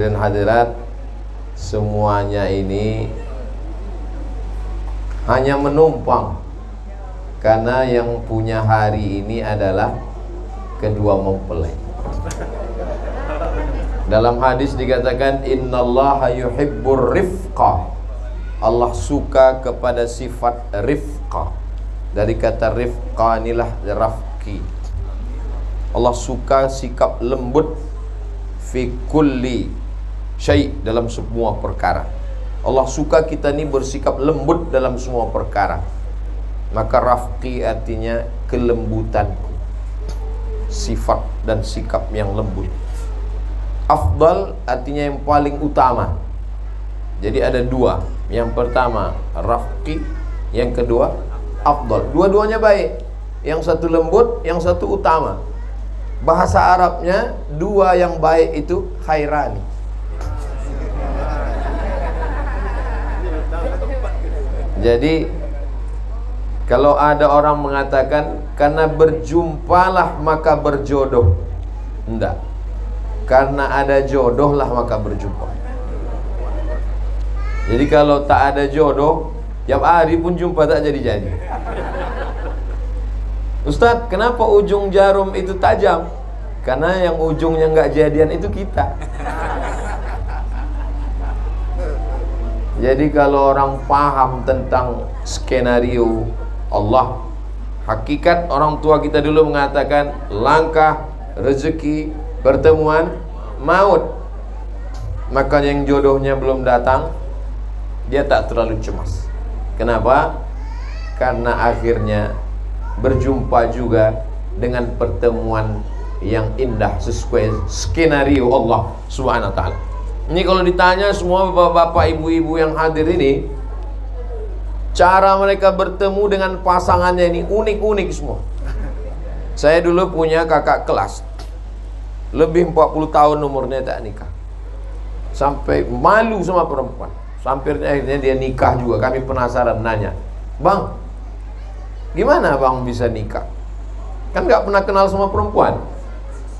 Dan hadirat, semuanya ini hanya menumpang, karena yang punya hari ini adalah kedua mempelai. Dalam hadis dikatakan innallaha yuhibbur rifqa, Allah suka kepada sifat rifqa. Dari kata rifqa inilah rafqi. Allah suka sikap lembut fi kulli syai', dalam semua perkara. Allah suka kita ni bersikap lembut dalam semua perkara. Maka rafqi artinya kelembutanku, sifat dan sikap yang lembut. Afdal artinya yang paling utama. Jadi ada dua. Yang pertama rafqi, yang kedua afdal. Dua-duanya baik. Yang satu lembut, yang satu utama. Bahasa Arabnya dua yang baik itu khairani. Jadi kalau ada orang mengatakan karena berjumpalah maka berjodoh, enggak. Karena ada jodoh lah maka berjumpa. Jadi kalau tak ada jodoh, tiap hari pun jumpa tak jadi-jadi. Ustadz, kenapa ujung jarum itu tajam? Karena yang ujungnya nggak jadian itu kita. Jadi kalau orang paham tentang skenario Allah, hakikat orang tua kita dulu mengatakan langkah, rezeki, pertemuan, maut. Maka yang jodohnya belum datang, dia tak terlalu cemas. Kenapa? Karena akhirnya berjumpa juga dengan pertemuan yang indah sesuai skenario Allah Subhanahu wa taala. Ini kalau ditanya semua bapak-bapak, ibu-ibu yang hadir ini, cara mereka bertemu dengan pasangannya ini unik-unik semua. Saya dulu punya kakak kelas, lebih 40 tahun umurnya tak nikah. Sampai malu sama perempuan. Sampai akhirnya dia nikah juga. Kami penasaran nanya, "Bang, gimana bang bisa nikah? Kan gak pernah kenal sama perempuan."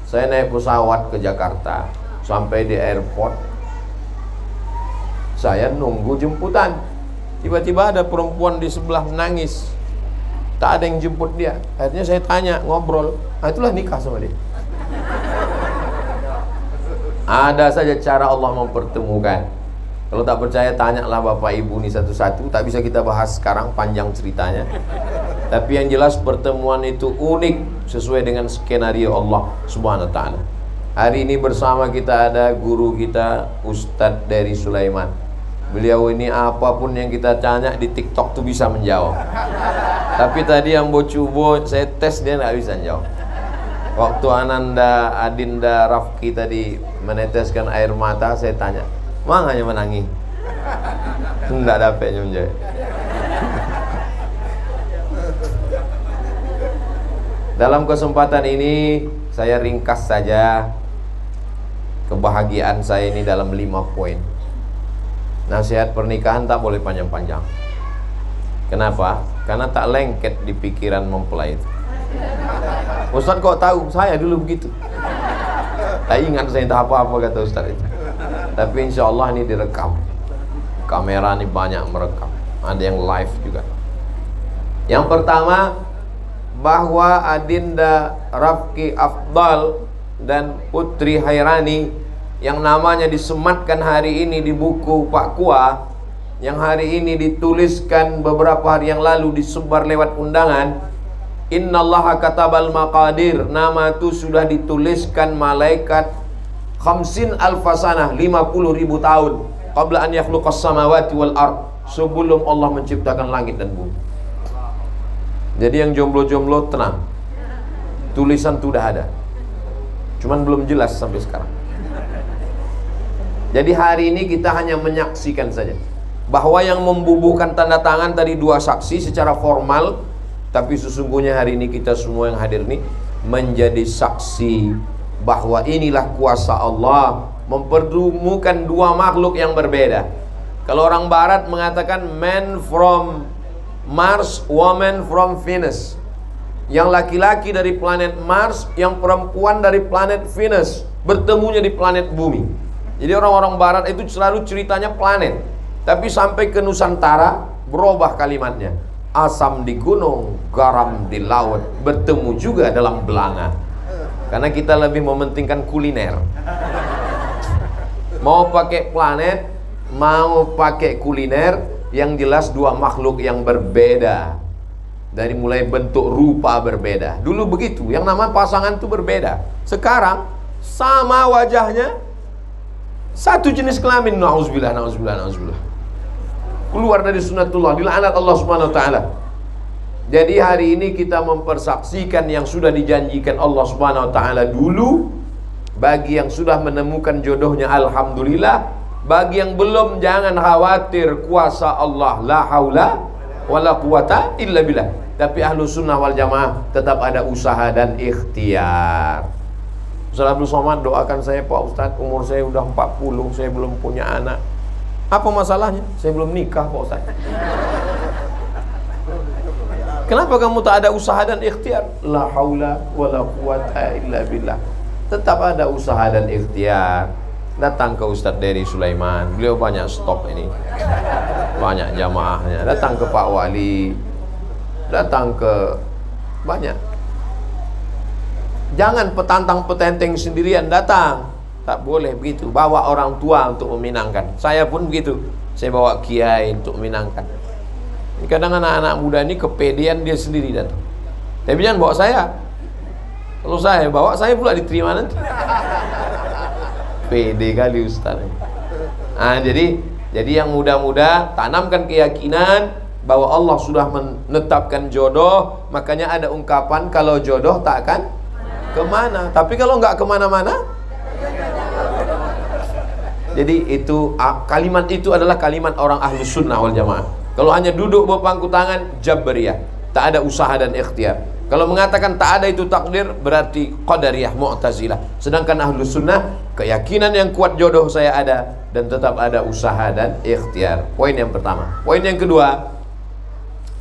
Saya naik pesawat ke Jakarta, sampai di airport saya nunggu jemputan. Tiba-tiba ada perempuan di sebelah menangis, tak ada yang jemput dia. Akhirnya saya tanya, ngobrol, nah itulah nikah sama dia. Ada saja cara Allah mempertemukan. Kalau tak percaya tanyalah bapak ibu ini satu-satu. Tak bisa kita bahas sekarang, panjang ceritanya. Tapi yang jelas pertemuan itu unik sesuai dengan skenario Allah Subhanahu wa taala. Hari ini bersama kita ada guru kita, Ustadz dari Sulaiman. Beliau ini apapun yang kita tanya di TikTok tuh bisa menjawab. Tapi tadi yang bocubo saya tes, dia nggak bisa menjawab. Waktu Adinda Rafqi tadi meneteskan air mata, saya tanya, "Mang hanya menangis?" Enggak dapatnya menjawab. Dalam kesempatan ini saya ringkas saja kebahagiaan saya ini dalam 5 poin. Nasihat pernikahan tak boleh panjang-panjang. Kenapa? Karena tak lengket di pikiran mempelai itu. Ustaz kok tahu? Saya dulu begitu. Tak ingat saya entah apa-apa kata Ustaz itu. Tapi insya Allah ini direkam. Kamera ini banyak merekam. Ada yang live juga. Yang pertama, bahwa Adinda Rafqi Afdal dan Putri Hairani yang namanya disematkan hari ini di buku Pak Kua, yang hari ini dituliskan beberapa hari yang lalu, disebar lewat undangan, innallaha katabal maqadir, nama itu sudah dituliskan malaikat 50 alfasanah, 50.000 tahun qabla an yakhluqas samawati wal ard, sebelum Allah menciptakan langit dan bumi. Jadi yang jomblo-jomblo tenang, tulisan itu udah ada, cuman belum jelas sampai sekarang. Jadi hari ini kita hanya menyaksikan saja bahwa yang membubuhkan tanda tangan tadi 2 saksi secara formal, tapi sesungguhnya hari ini kita semua yang hadir ini menjadi saksi bahwa inilah kuasa Allah mempertemukan 2 makhluk yang berbeda. Kalau orang barat mengatakan man from Mars, woman from Venus. Yang laki-laki dari planet Mars, yang perempuan dari planet Venus, bertemunya di planet bumi. Jadi orang-orang barat itu selalu ceritanya planet. Tapi sampai ke Nusantara berubah kalimatnya. Asam di gunung, garam di laut, bertemu juga dalam belanga. Karena kita lebih mementingkan kuliner. Mau pakai planet, mau pakai kuliner, yang jelas dua makhluk yang berbeda. Dari mulai bentuk rupa berbeda. Dulu begitu, yang nama pasangan itu berbeda. Sekarang sama wajahnya, satu jenis kelamin. Nauzubillah, nauzubillah, nauzubillah. Keluar dari sunnatullah, dilaknat Allah Subhanahu wa taala. Jadi hari ini kita mempersaksikan yang sudah dijanjikan Allah Subhanahu wa taala dulu. Bagi yang sudah menemukan jodohnya, alhamdulillah. Bagi yang belum, jangan khawatir, kuasa Allah, la haula wala quwata illa billah. Tapi ahlu sunnah wal jamaah tetap ada usaha dan ikhtiar. Ustaz Abdul Somad, doakan saya Pak Ustaz, umur saya udah 40, saya belum punya anak. Apa masalahnya? Saya belum nikah Pak Ustaz. Kenapa kamu tak ada usaha dan ikhtiar? La haula wala quwata illa billah. Tetap ada usaha dan ikhtiar. Datang ke Ustadz Dery Sulaiman, beliau banyak stok ini, banyak jamaahnya. Datang ke Pak Wali, datang ke banyak. Jangan petantang-petenteng sendirian datang. Tak boleh begitu. Bawa orang tua untuk meminangkan. Saya pun begitu. Saya bawa kiai untuk meminangkan. Kadang anak-anak muda ini kepedean, dia sendiri datang. Tapi jangan bawa saya. Kalau saya bawa, saya pula diterima nanti. Pede kali Ustaz. Nah, jadi yang muda-muda tanamkan keyakinan bahwa Allah sudah menetapkan jodoh. Makanya ada ungkapan, kalau jodoh tak akan kemana. Tapi kalau nggak kemana-mana, jadi itu kalimat itu adalah kalimat orang ahlu sunnah wal jamaah. Kalau hanya duduk berpangku tangan, jabariyah, tak ada usaha dan ikhtiar. Kalau mengatakan tak ada itu takdir, berarti qadariyah, mu'tazilah. Sedangkan ahlu sunnah, keyakinan yang kuat jodoh saya ada, dan tetap ada usaha dan ikhtiar. Poin yang pertama. Poin yang kedua,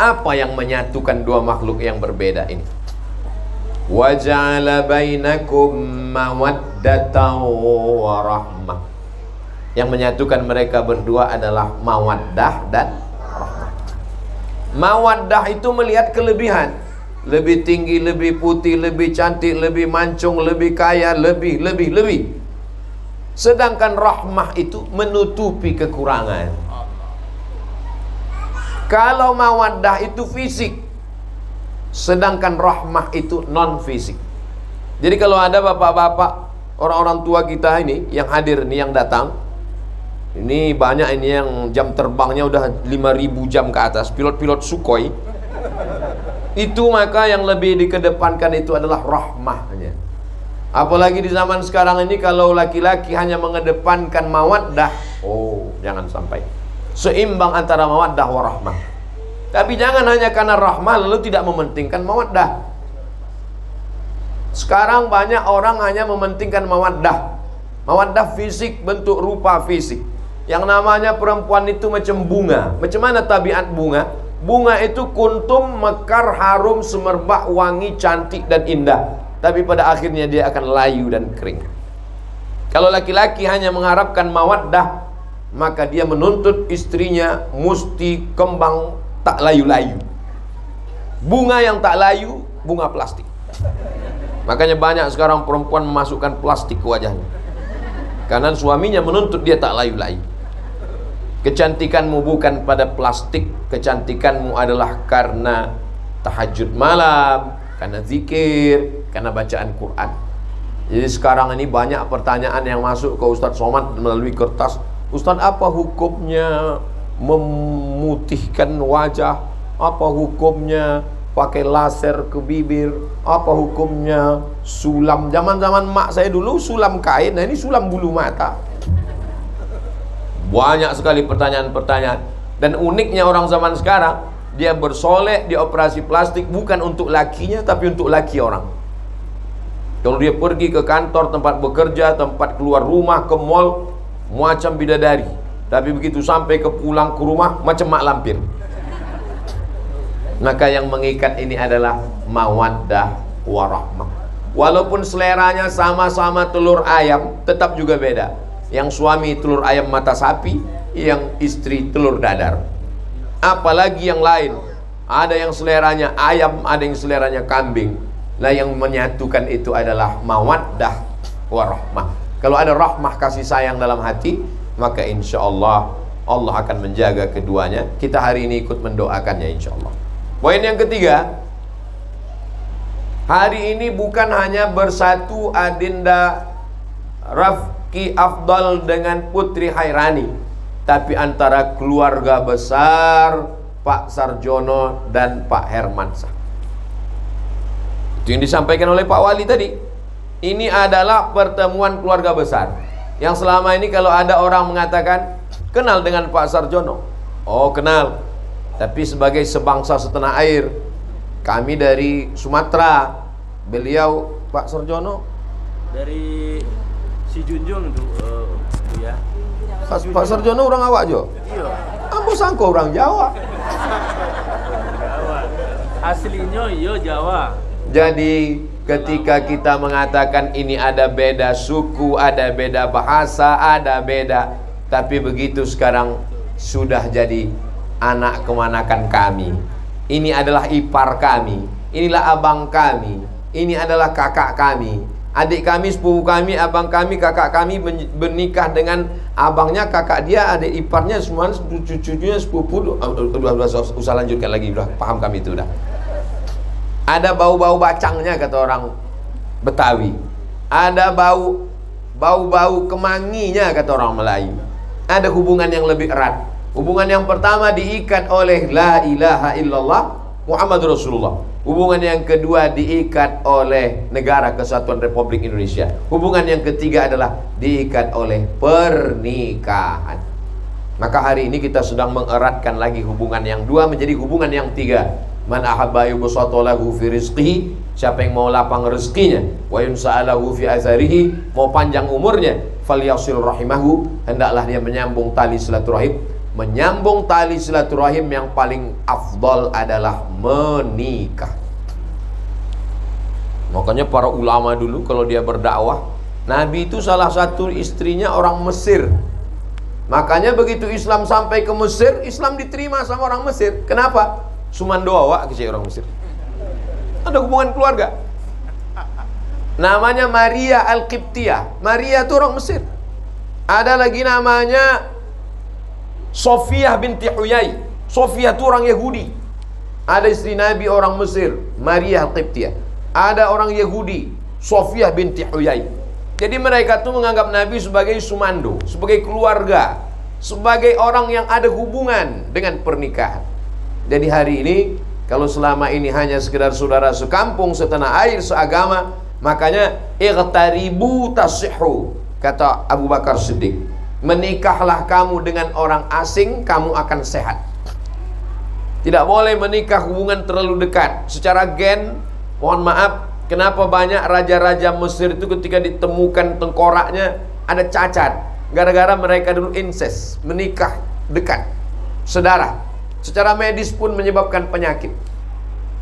apa yang menyatukan dua makhluk yang berbeda ini? Wa ja'ala bainakum mawaddatan wa rahmah. Yang menyatukan mereka berdua adalah mawaddah dan rahmah. Mawaddah itu melihat kelebihan. Lebih tinggi, lebih putih, lebih cantik, lebih mancung, lebih kaya, lebih. Sedangkan rahmah itu menutupi kekurangan. Kalau mawaddah itu fisik, sedangkan rahmah itu non fisik. Jadi kalau ada bapak-bapak, orang-orang tua kita ini yang hadir nih, yang datang, ini banyak ini yang jam terbangnya udah 5.000 jam ke atas, pilot-pilot Sukhoi. Itu maka yang lebih dikedepankan itu adalah rahmahnya. Apalagi di zaman sekarang ini, kalau laki-laki hanya mengedepankan mawaddah, oh jangan sampai. Seimbang antara mawaddah wa rahmah. Tapi jangan hanya karena rahmah lalu tidak mementingkan mawaddah. Sekarang banyak orang hanya mementingkan mawaddah. Mawaddah fisik, bentuk rupa fisik. Yang namanya perempuan itu macam bunga. Macam mana tabiat bunga? Bunga itu kuntum, mekar, harum, semerbak, wangi, cantik dan indah. Tapi pada akhirnya dia akan layu dan kering. Kalau laki-laki hanya mengharapkan mawaddah, maka dia menuntut istrinya mesti kembang tak layu-layu. Bunga yang tak layu, bunga plastik. Makanya banyak sekarang perempuan memasukkan plastik ke wajahnya, karena suaminya menuntut dia tak layu-layu. Kecantikanmu bukan pada plastik, kecantikanmu adalah karena tahajud malam, karena zikir, karena bacaan Quran. Jadi sekarang ini banyak pertanyaan yang masuk ke Ustadz Somad melalui kertas. Ustadz, apa hukumnya memutihkan wajah? Apa hukumnya pakai laser ke bibir? Apa hukumnya sulam? Zaman-zaman mak saya dulu sulam kain, nah ini sulam bulu mata. Banyak sekali pertanyaan-pertanyaan. Dan uniknya orang zaman sekarang, dia bersolek, dia operasi plastik bukan untuk lakinya, tapi untuk laki orang. Kalau dia pergi ke kantor, tempat bekerja, tempat keluar rumah, ke mall, macam bidadari. Tapi begitu sampai pulang ke rumah, macam mak lampir. Maka yang mengikat ini adalah mawaddah warahmah. Walaupun seleranya sama-sama telur ayam, tetap juga beda. Yang suami telur ayam mata sapi, yang istri telur dadar. Apalagi yang lain. Ada yang seleranya ayam, ada yang seleranya kambing. Lah yang menyatukan itu adalah mawaddah warahmah. Kalau ada rahmah kasih sayang dalam hati, maka insya Allah Allah akan menjaga keduanya. Kita hari ini ikut mendoakannya insya Allah. Poin yang ketiga, hari ini bukan hanya bersatu Adinda Rafki Afdal dengan Putri Hairani, tapi antara keluarga besar Pak Sarjono dan Pak Hermansyah. Itu yang disampaikan oleh Pak Wali tadi. Ini adalah pertemuan keluarga besar. Yang selama ini kalau ada orang mengatakan kenal dengan Pak Sarjono, oh kenal, tapi sebagai sebangsa setanah air. Kami dari Sumatera, beliau Pak Sarjono dari si Junjung itu ya. Pak Sarjono orang awak jo? Iya. Ambo sangko orang Jawa. Jawa. Aslinya iya Jawa. Jadi ketika kita mengatakan ini ada beda suku, ada beda bahasa, ada beda, tapi begitu sekarang sudah jadi anak kemanakan kami. Ini adalah ipar kami, inilah abang kami, ini adalah kakak kami, adik kami, sepupu kami, abang kami, kakak kami bernikah dengan abangnya, kakak dia, adik iparnya, semua cucunya, sepupu. Usah lanjutkan lagi, udah paham kami itu udah. Ada bau-bau bacangnya kata orang Betawi. Ada bau kemanginya kata orang Melayu. Ada hubungan yang lebih erat. Hubungan yang pertama diikat oleh la ilaha illallah Muhammad Rasulullah. Hubungan yang kedua diikat oleh Negara Kesatuan Republik Indonesia. Hubungan yang ketiga adalah diikat oleh pernikahan. Maka hari ini kita sedang mengeratkan lagi hubungan yang dua menjadi hubungan yang tiga. Man ahabba yubsata lahu fi rizqihi, siapa yang mau lapang rezekinya, wa yunsa'alahu fi azarihi, mau panjang umurnya, falyasil rahimahu, hendaklah dia menyambung tali silaturahim. Menyambung tali silaturahim yang paling afdal adalah menikah. Makanya para ulama dulu kalau dia berdakwah, Nabi itu salah satu istrinya orang Mesir. Makanya begitu Islam sampai ke Mesir, Islam diterima sama orang Mesir. Kenapa? Sumando awak ke orang Mesir. Ada hubungan keluarga. Namanya Maria Al-Qibtiyah. Maria itu orang Mesir. Ada lagi namanya Sofiyah binti Huyai. Sofiyah itu orang Yahudi. Ada istri Nabi orang Mesir, Maria Al-Qibtiyah. Ada orang Yahudi, Sofiyah binti Huyai. Jadi mereka itu menganggap Nabi sebagai sumando, sebagai keluarga, sebagai orang yang ada hubungan dengan pernikahan. Jadi hari ini kalau selama ini hanya sekedar saudara sekampung, setanah air, seagama, makanya iqtaribu tasihhu, kata Abu Bakar Siddiq. Menikahlah kamu dengan orang asing, kamu akan sehat. Tidak boleh menikah hubungan terlalu dekat. Secara gen, mohon maaf, kenapa banyak raja-raja Mesir itu ketika ditemukan tengkoraknya ada cacat? Gara-gara mereka dulu incest, menikah dekat, saudara. Secara medis pun menyebabkan penyakit.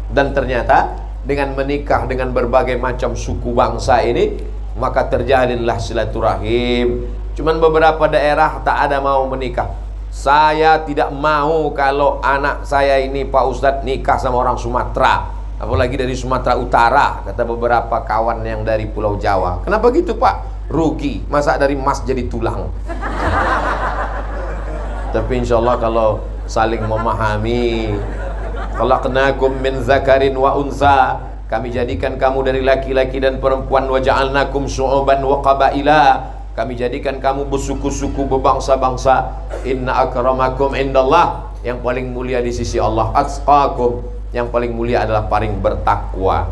Dan ternyata dengan menikah dengan berbagai macam suku bangsa ini, maka terjalinlah silaturahim. Cuman beberapa daerah tak ada mau menikah. Saya tidak mau kalau anak saya ini Pak Ustadz nikah sama orang Sumatera, apalagi dari Sumatera Utara, kata beberapa kawan yang dari Pulau Jawa. Kenapa gitu Pak? Rugi, masa dari emas jadi tulang. Tapi insya Allah kalau saling memahami, khalaqnakum min zakarin wa unsa, kami jadikan kamu dari laki-laki dan perempuan, wa ja'alnakum syu'uban wa qabaila, kami jadikan kamu bersuku-suku, berbangsa-bangsa. Inna akramakum indallah, yang paling mulia di sisi Allah, atqakum, yang paling mulia adalah paling bertakwa.